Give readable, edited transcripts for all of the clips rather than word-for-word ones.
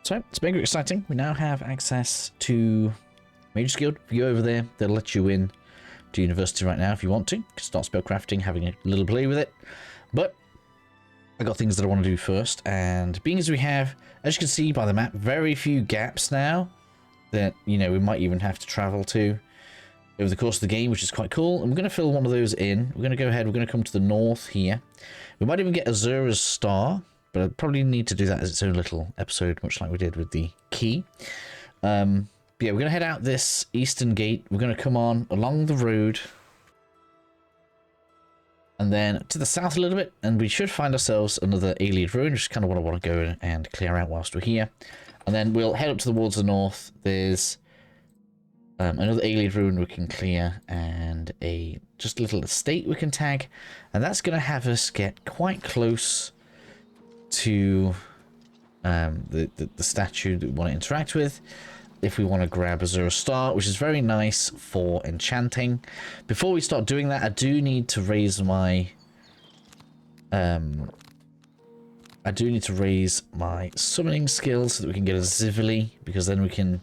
So it's mega exciting. We now have access to Mage Guild. If you go over there, they'll let you in to university right now if you want to. You can start spellcrafting, having a little play with it. But I got things that I want to do first, and being as we have, as you can see by the map, very few gaps now that, you know, we might even have to travel to over the course of the game, which is quite cool. And we're going to fill one of those in. We're going to go ahead, we're going to come to the north here. We might even get Azura's Star, but I'd probably need to do that as its own little episode, much like we did with the key. But yeah, we're going to head out this eastern gate. We're going to come on along the road, and then to the south a little bit, and we should find ourselves another alien ruin, which is kind of what I want to go and clear out whilst we're here. And then we'll head up towards the north. There's another alien ruin we can clear, and just a little estate we can tag, and that's going to have us get quite close to the statue that we want to interact with. If we want to grab Azura's Star, which is very nice for enchanting. Before we start doing that, I do need to raise my summoning skills so that we can get a Zivili, because then we can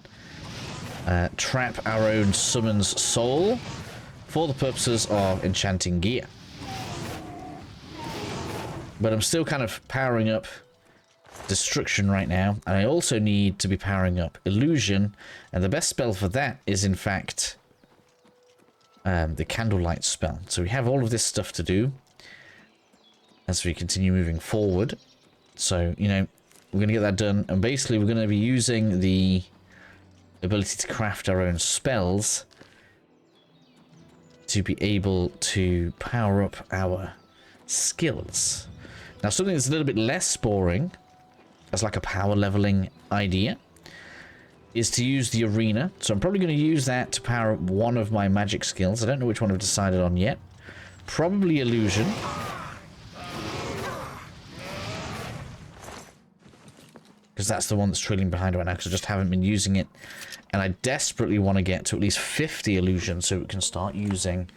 trap our own summon's soul for the purposes of enchanting gear. But I'm still kind of powering up Destruction right now, and I also need to be powering up Illusion, and the best spell for that is in fact the Candlelight spell. So we have all of this stuff to do as we continue moving forward. So, you know, we're going to get that done, and basically we're going to be using the ability to craft our own spells to be able to power up our skills. Now, something that's a little bit less boring, as like a power leveling idea, is to use the arena. So I'm probably going to use that to power up one of my magic skills. I don't know which one I've decided on yet. Probably Illusion. Because that's the one that's trailing behind right now, because I just haven't been using it. And I desperately want to get to at least 50 Illusion so we can start using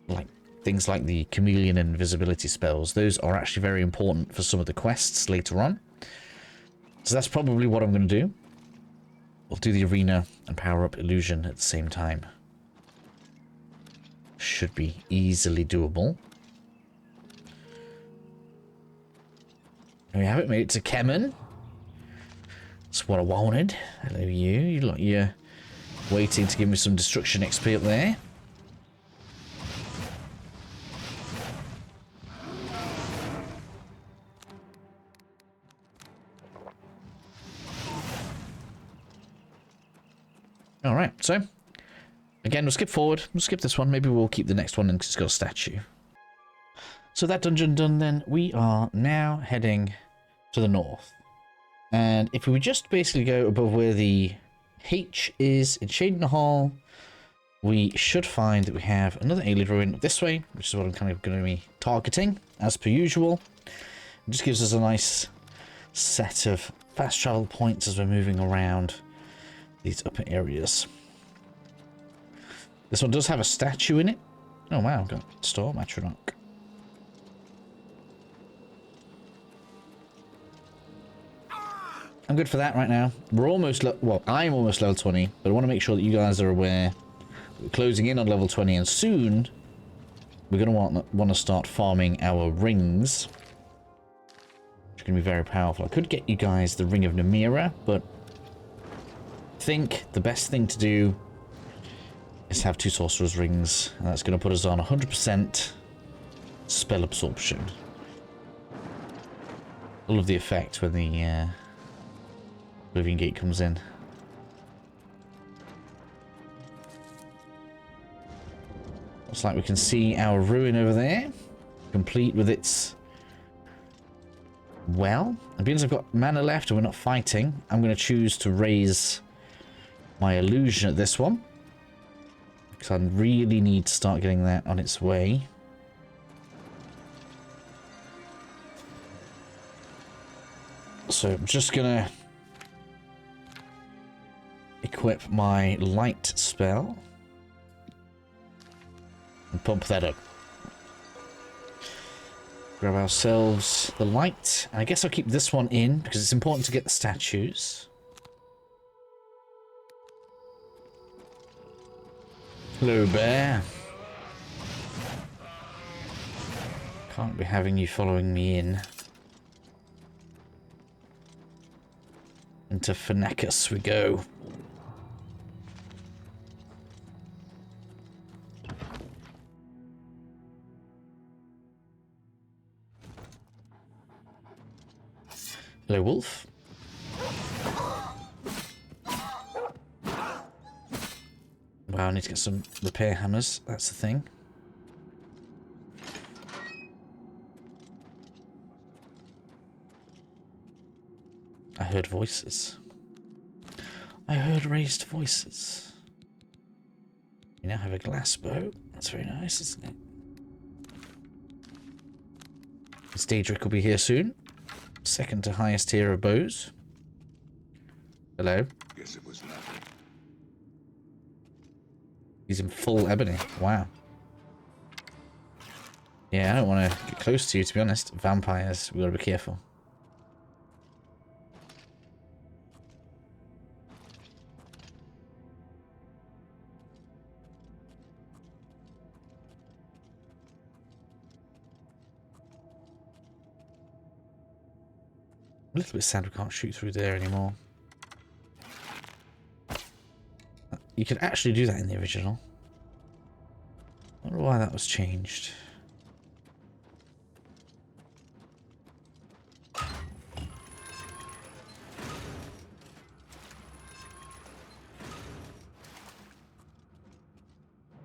like things like the Chameleon and Invisibility spells. Those are actually very important for some of the quests later on. So that's probably what I'm going to do. We'll do the arena and power up Illusion at the same time. Should be easily doable. There we have it, made it to Kemen. That's what I wanted. Hello you. You're waiting to give me some destruction XP up there. Alright, so again, we'll skip forward. We'll skip this one. Maybe we'll keep the next one in because it's got a statue. So that dungeon done then, we are now heading to the north. And if we just basically go above where the H is in Shading Hall, we should find that we have another alien ruin this way, which is what I'm kind of going to be targeting, as per usual. It just gives us a nice set of fast travel points as we're moving around these upper areas. This one does have a statue in it. Oh wow, I've got Storm Atronach. I'm good for that right now. We're almost, well, I'm almost level 20, but I want to make sure that you guys are aware we're closing in on level 20, and soon we're going to want to start farming our rings, which are going to be very powerful. I could get you guys the Ring of Namira, but I think the best thing to do is have 2 Sorcerer's Rings, and that's going to put us on 100% spell absorption. All of the effect when the Oblivion Gate comes in. Looks like we can see our ruin over there, complete with its well. And because I've got mana left and we're not fighting, I'm going to choose to raise my illusion at this one, because I really need to start getting that on its way. So I'm just going to equip my light spell and pump that up. Grab ourselves the light. And I guess I'll keep this one in because it's important to get the statues. Hello, bear. Can't be having you following me in. Into Phenacus we go. Hello, wolf. Wow, I need to get some repair hammers. That's the thing. I heard voices. I heard raised voices. You now have a glass bow. That's very nice, isn't it? This Daedric will be here soon. Second to highest tier of bows. Hello. Guess it was nothing. He's in full ebony. Wow. Yeah, I don't want to get close to you, to be honest. Vampires, we've got to be careful. A little bit sad we can't shoot through there anymore. You could actually do that in the original. I wonder why that was changed. I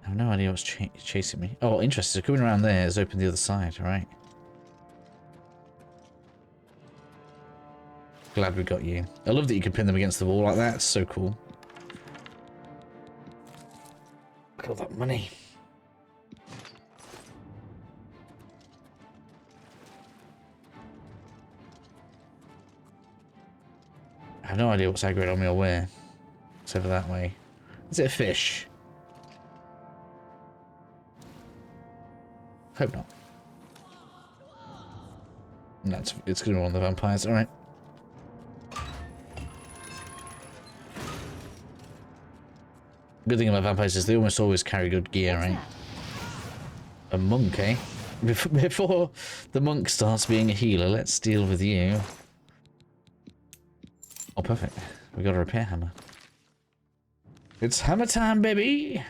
have no idea what's chasing me. Oh, interesting. So coming around there has opened the other side, alright. Glad we got you. I love that you can pin them against the wall like that. It's so cool. Look at all that money. I have no idea what's aggroed on me or where. It's over that way. Is it a fish? Hope not. No, it's going to be one of the vampires. Alright. Good thing about vampires is they almost always carry good gear, right? A monk, eh? Before the monk starts being a healer, let's deal with you. Oh, perfect. We got a repair hammer. It's hammer time, baby!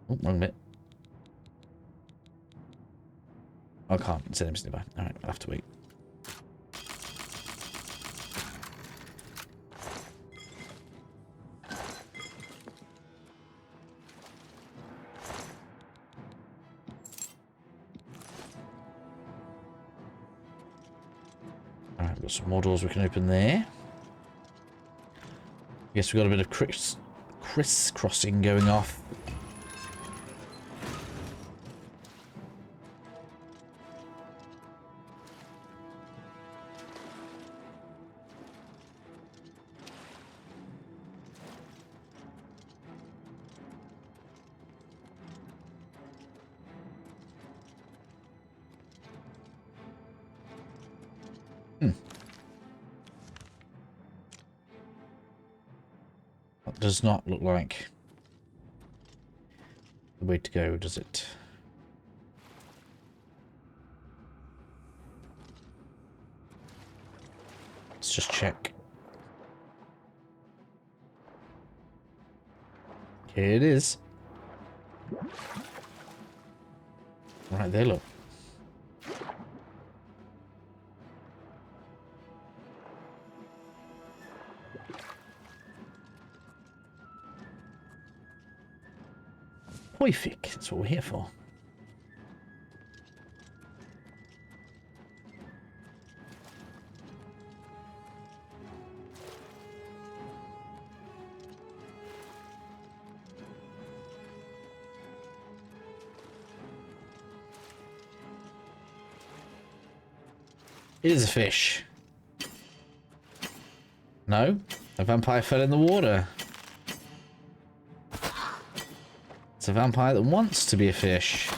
Oh, wrong bit. Oh, I can't. It's enemies nearby. Alright, I'll have to wait. Alright, we've got some more doors we can open there. Guess we've got a bit of crisscrossing going off. That does not look like the way to go, does it? Let's just check. Here it is. Right there, look. Perfect. That's what we're here for. It is a fish. No, a vampire fell in the water. It's a vampire that wants to be a fish.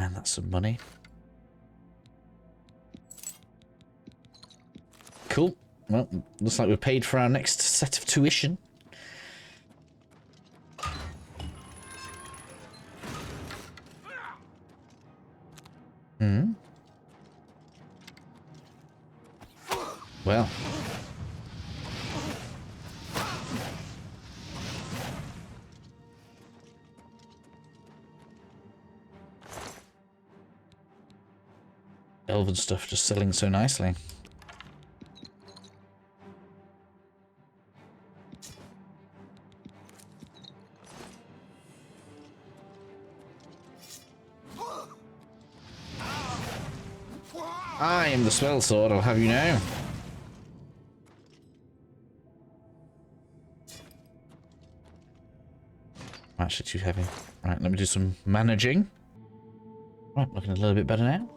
Man, that's some money. Cool. Well, looks like we're paid for our next set of tuition. Hmm. Well. Elven stuff just selling so nicely. I am the spell sword, I'll have you know. Actually too heavy. Right, let me do some managing. Right, looking a little bit better now.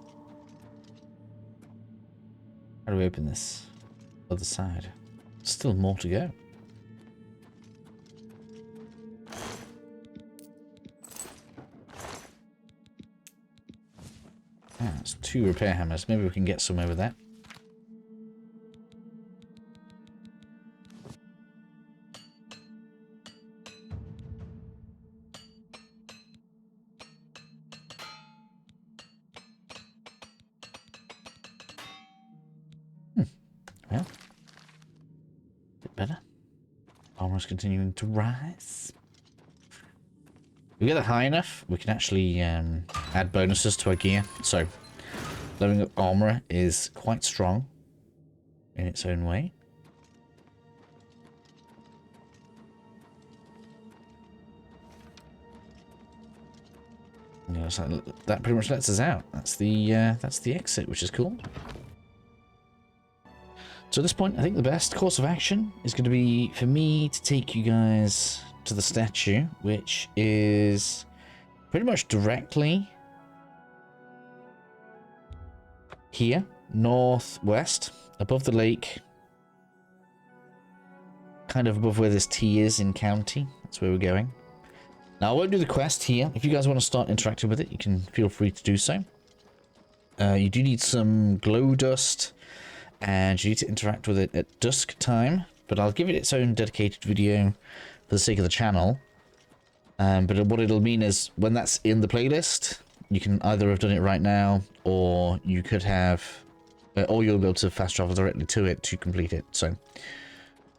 How do we open this? Other side. Still more to go. Ah, it's 2 repair hammers. Maybe we can get somewhere with that. Well, a bit better. Armor's continuing to rise. If we get it high enough, we can actually add bonuses to our gear. So, leveling up armor is quite strong in its own way. Yeah, so that pretty much lets us out. That's the exit, which is cool. So at this point, I think the best course of action is going to be for me to take you guys to the statue, which is pretty much directly here, northwest, above the lake, kind of above where this T is in county. That's where we're going. Now, I won't do the quest here. If you guys want to start interacting with it, you can feel free to do so. You do need some glow dust, and you need to interact with it at dusk time, but I'll give it its own dedicated video for the sake of the channel. But what it'll mean is when that's in the playlist, you can either have done it right now, or you could have, or you'll be able to fast travel directly to it to complete it. So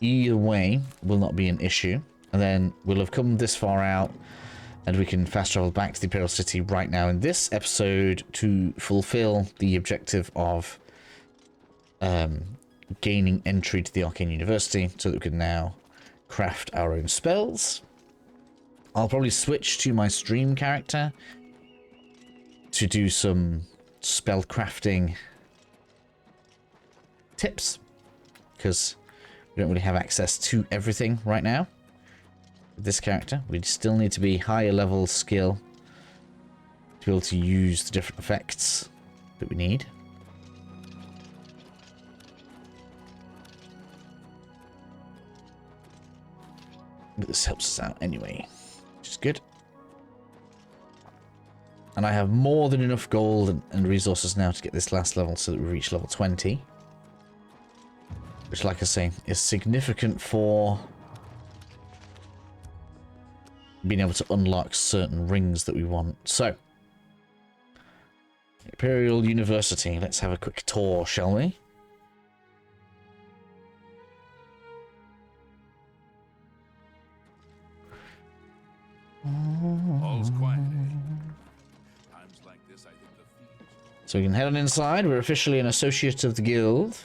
either way will not be an issue. And then we'll have come this far out, and we can fast travel back to the Imperial City right now in this episode to fulfill the objective of gaining entry to the Arcane University, so that we can now craft our own spells. I'll probably switch to my stream character to do some spell crafting tips, because we don't really have access to everything right now with this character. We still need to be higher level skill to be able to use the different effects that we need. But this helps us out anyway, which is good. And I have more than enough gold and resources now to get this last level so that we reach level 20. Which, like I say, is significant for being able to unlock certain rings that we want. So, Imperial University. Let's have a quick tour, shall we? All's quiet. Times like this, I think the thieves... So we can head on inside. We're officially an associate of the guild.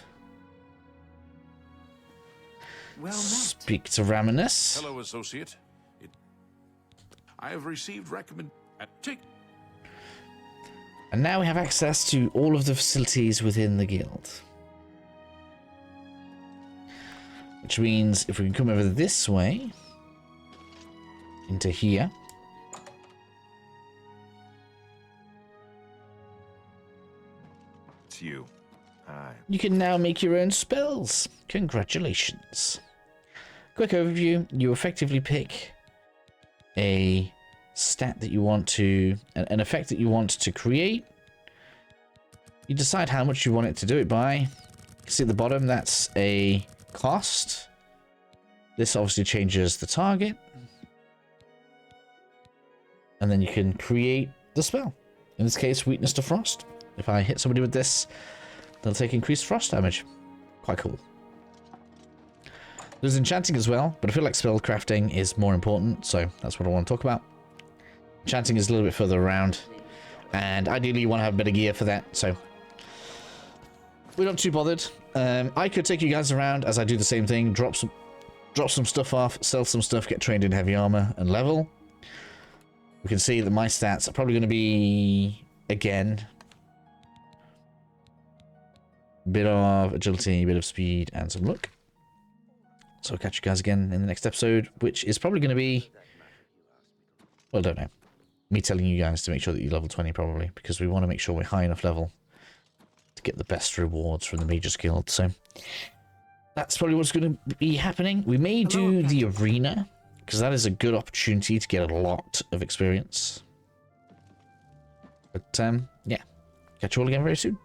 Well met. Speak to Raminus. Hello, associate. I have received take. And now we have access to all of the facilities within the guild. Which means if we can come over this way, into here, It's you. Hi. you can now make your own spells. Congratulations. Quick overview, you effectively pick a stat that you want to, an effect that you want to create. You decide how much you want it to do it by. You can see at the bottom, that's a cost. This obviously changes the target. And then you can create the spell. In this case, weakness to frost. If I hit somebody with this, they'll take increased frost damage. Quite cool. There's enchanting as well, but I feel like spell crafting is more important, so that's what I want to talk about. Enchanting is a little bit further around, and ideally you want to have better gear for that, so we're not too bothered. I could take you guys around as I do the same thing, drop some stuff off, sell some stuff, get trained in heavy armor, and level. We can see that my stats are probably going to be, again, a bit of agility, a bit of speed, and some luck. So I'll catch you guys again in the next episode, which is probably going to be, well, I don't know, me telling you guys to make sure that you level 20 probably, because we want to make sure we're high enough level to get the best rewards from the Mages Guild. So that's probably what's going to be happening. We may do the arena, because that is a good opportunity to get a lot of experience. But yeah, catch you all again very soon.